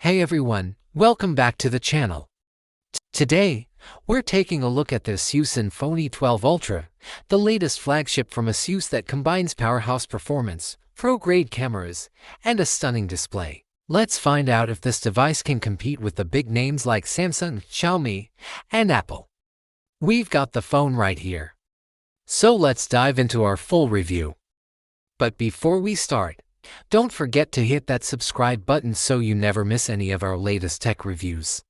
Hey everyone, welcome back to the channel. Today, we're taking a look at the ASUS Zenfone 12 Ultra, the latest flagship from ASUS that combines powerhouse performance, pro-grade cameras, and a stunning display. Let's find out if this device can compete with the big names like Samsung, Xiaomi, and Apple. We've got the phone right here. So let's dive into our full review. But before we start, don't forget to hit that subscribe button so you never miss any of our latest tech reviews.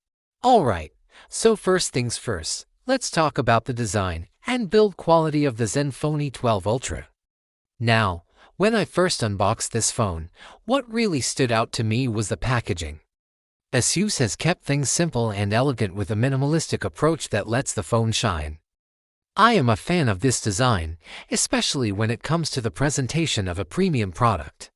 Alright, so first things first, let's talk about the design and build quality of the Zenfone 12 Ultra. Now, when I first unboxed this phone, what really stood out to me was the packaging. ASUS has kept things simple and elegant with a minimalistic approach that lets the phone shine. I am a fan of this design, especially when it comes to the presentation of a premium product.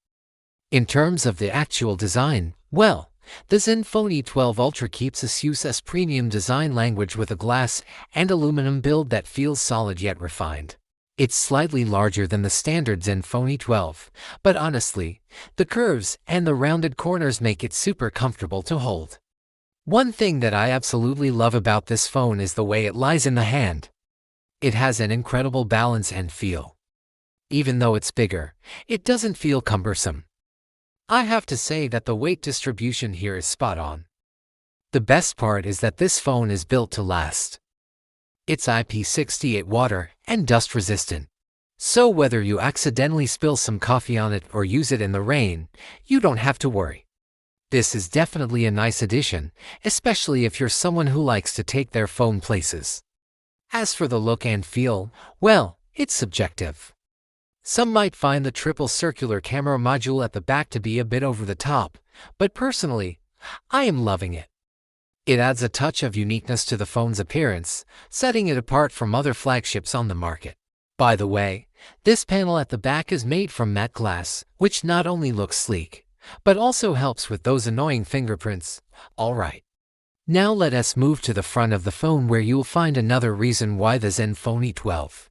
In terms of the actual design, well, the Zenfone 12 Ultra keeps ASUS's premium design language with a glass and aluminum build that feels solid yet refined. It's slightly larger than the standard Zenfone 12, but honestly, the curves and the rounded corners make it super comfortable to hold. One thing that I absolutely love about this phone is the way it lies in the hand. It has an incredible balance and feel. Even though it's bigger, it doesn't feel cumbersome. I have to say that the weight distribution here is spot on. The best part is that this phone is built to last. It's IP68 water and dust resistant. So whether you accidentally spill some coffee on it or use it in the rain, you don't have to worry. This is definitely a nice addition, especially if you're someone who likes to take their phone places. As for the look and feel, well, it's subjective. Some might find the triple circular camera module at the back to be a bit over the top, but personally, I am loving it. It adds a touch of uniqueness to the phone's appearance, setting it apart from other flagships on the market. By the way, this panel at the back is made from matte glass, which not only looks sleek, but also helps with those annoying fingerprints. Alright. Now let us move to the front of the phone where you'll find another reason why the Zenfone 12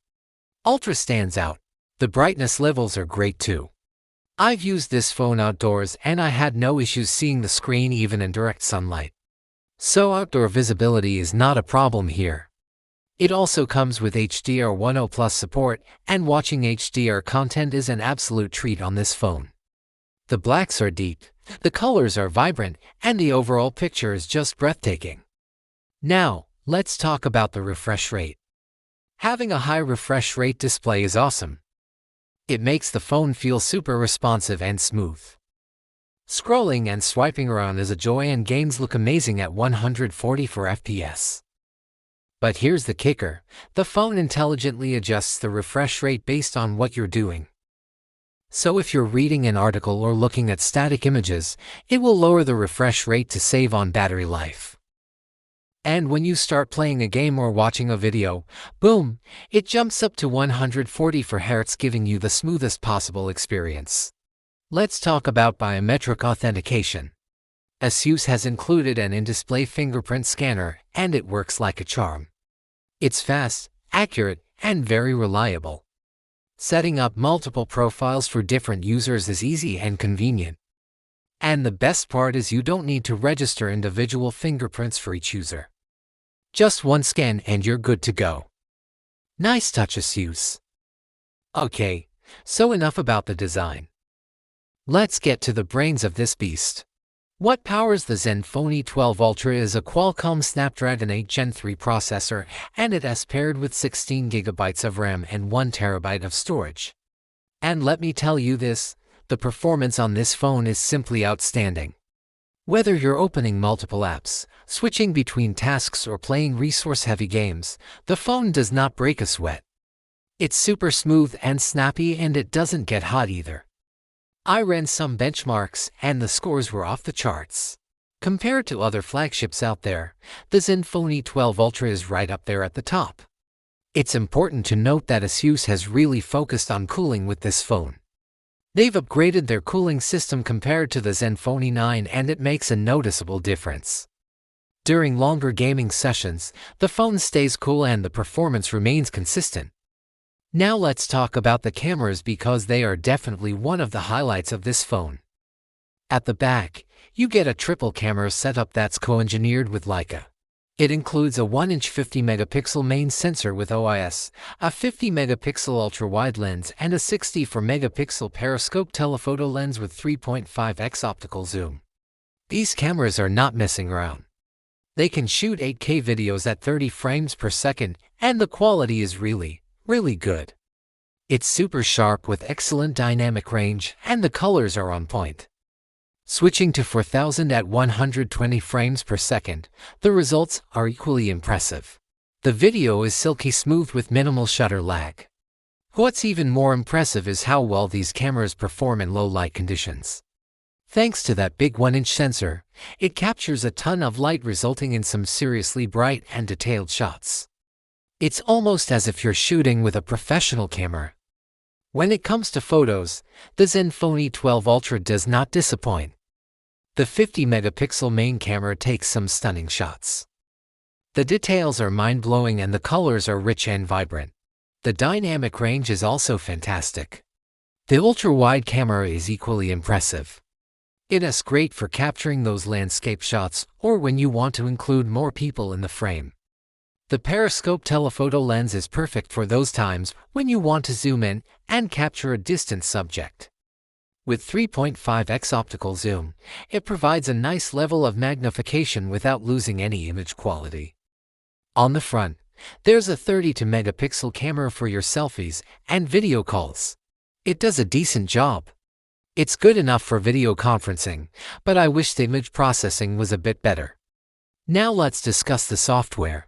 Ultra stands out. The brightness levels are great too. I've used this phone outdoors and I had no issues seeing the screen even in direct sunlight. So outdoor visibility is not a problem here. It also comes with HDR 10+ support, and watching HDR content is an absolute treat on this phone. The blacks are deep, the colors are vibrant, and the overall picture is just breathtaking. Now, let's talk about the refresh rate. Having a high refresh rate display is awesome. It makes the phone feel super responsive and smooth. Scrolling and swiping around is a joy and games look amazing at 144 FPS. But here's the kicker, the phone intelligently adjusts the refresh rate based on what you're doing. So if you're reading an article or looking at static images, it will lower the refresh rate to save on battery life. And when you start playing a game or watching a video, boom, it jumps up to 144 Hz, giving you the smoothest possible experience. Let's talk about biometric authentication. ASUS has included an in-display fingerprint scanner, and it works like a charm. It's fast, accurate, and very reliable. Setting up multiple profiles for different users is easy and convenient. And the best part is you don't need to register individual fingerprints for each user. Just one scan and you're good to go. Nice touch, ASUS. Okay, so enough about the design. Let's get to the brains of this beast. What powers the Zenfone 12 Ultra is a Qualcomm Snapdragon 8 Gen 3 processor, and it is paired with 16 GB of RAM and 1 TB of storage. And let me tell you this, the performance on this phone is simply outstanding. Whether you're opening multiple apps, switching between tasks, or playing resource-heavy games, the phone does not break a sweat. It's super smooth and snappy, and it doesn't get hot either. I ran some benchmarks and the scores were off the charts. Compared to other flagships out there, the Zenfone 12 Ultra is right up there at the top. It's important to note that ASUS has really focused on cooling with this phone. They've upgraded their cooling system compared to the Zenfone 9, and it makes a noticeable difference. During longer gaming sessions, the phone stays cool and the performance remains consistent. Now let's talk about the cameras because they are definitely one of the highlights of this phone. At the back, You get a triple camera setup that's co-engineered with Leica. It includes a 1-inch 50-megapixel main sensor with OIS, a 50-megapixel ultra-wide lens, and a 64-megapixel periscope telephoto lens with 3.5x optical zoom. These cameras are not messing around. They can shoot 8K videos at 30 frames per second, and the quality is really good. It's super sharp with excellent dynamic range, and the colors are on point. Switching to 4000 at 120 frames per second, the results are equally impressive. The video is silky smooth with minimal shutter lag. What's even more impressive is how well these cameras perform in low light conditions. Thanks to that big 1-inch sensor, it captures a ton of light, resulting in some seriously bright and detailed shots. It's almost as if you're shooting with a professional camera. When it comes to photos, the Zenfone 12 Ultra does not disappoint. The 50-megapixel main camera takes some stunning shots. The details are mind-blowing and the colors are rich and vibrant. The dynamic range is also fantastic. The ultra-wide camera is equally impressive. It is great for capturing those landscape shots or when you want to include more people in the frame. The periscope telephoto lens is perfect for those times when you want to zoom in and capture a distant subject. With 3.5x optical zoom, it provides a nice level of magnification without losing any image quality. On the front, there's a 32-megapixel camera for your selfies and video calls. It does a decent job. It's good enough for video conferencing, but I wish the image processing was a bit better. Now let's discuss the software.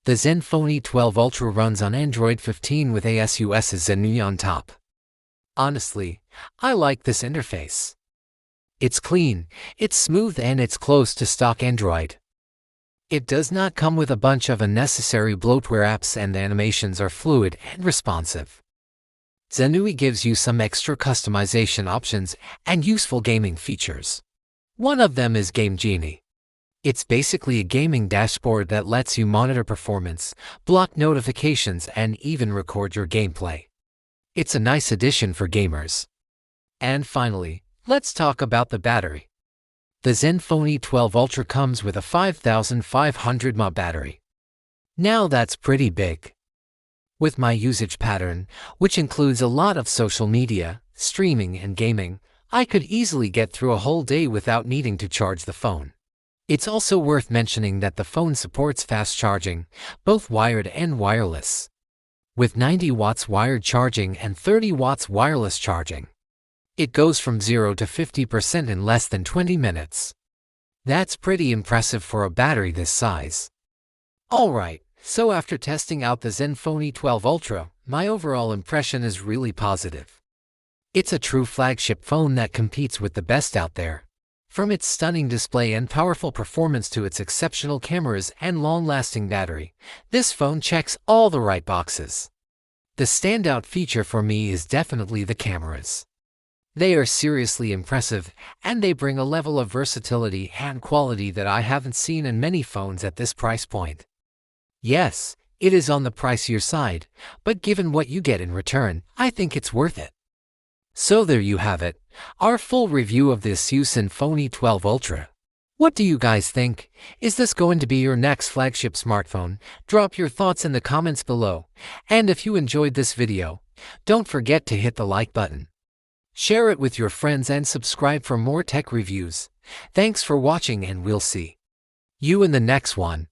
The Zenfone 12 Ultra runs on Android 15 with ASUS ZenUI on top. Honestly, I like this interface. It's clean, it's smooth, and it's close to stock Android. It does not come with a bunch of unnecessary bloatware apps, and the animations are fluid and responsive. ZenUI gives you some extra customization options and useful gaming features. One of them is Game Genie. It's basically a gaming dashboard that lets you monitor performance, block notifications, and even record your gameplay. It's a nice addition for gamers. And finally, let's talk about the battery. The Zenfone 12 Ultra comes with a 5500 mAh battery. Now that's pretty big. With my usage pattern, which includes a lot of social media, streaming, and gaming, I could easily get through a whole day without needing to charge the phone. It's also worth mentioning that the phone supports fast charging, both wired and wireless. With 90 watts wired charging and 30 watts wireless charging, it goes from 0 to 50% in less than 20 minutes. That's pretty impressive for a battery this size. Alright, so after testing out the Zenfone 12 Ultra, my overall impression is really positive. It's a true flagship phone that competes with the best out there. From its stunning display and powerful performance to its exceptional cameras and long-lasting battery, this phone checks all the right boxes. The standout feature for me is definitely the cameras. They are seriously impressive, and they bring a level of versatility and quality that I haven't seen in many phones at this price point. Yes, it is on the pricier side, but given what you get in return, I think it's worth it. So there you have it, our full review of the ASUS Zenfone 12 Ultra. What do you guys think? Is this going to be your next flagship smartphone? Drop your thoughts in the comments below. And if you enjoyed this video, don't forget to hit the like button. Share it with your friends and subscribe for more tech reviews. Thanks for watching, and we'll see you in the next one.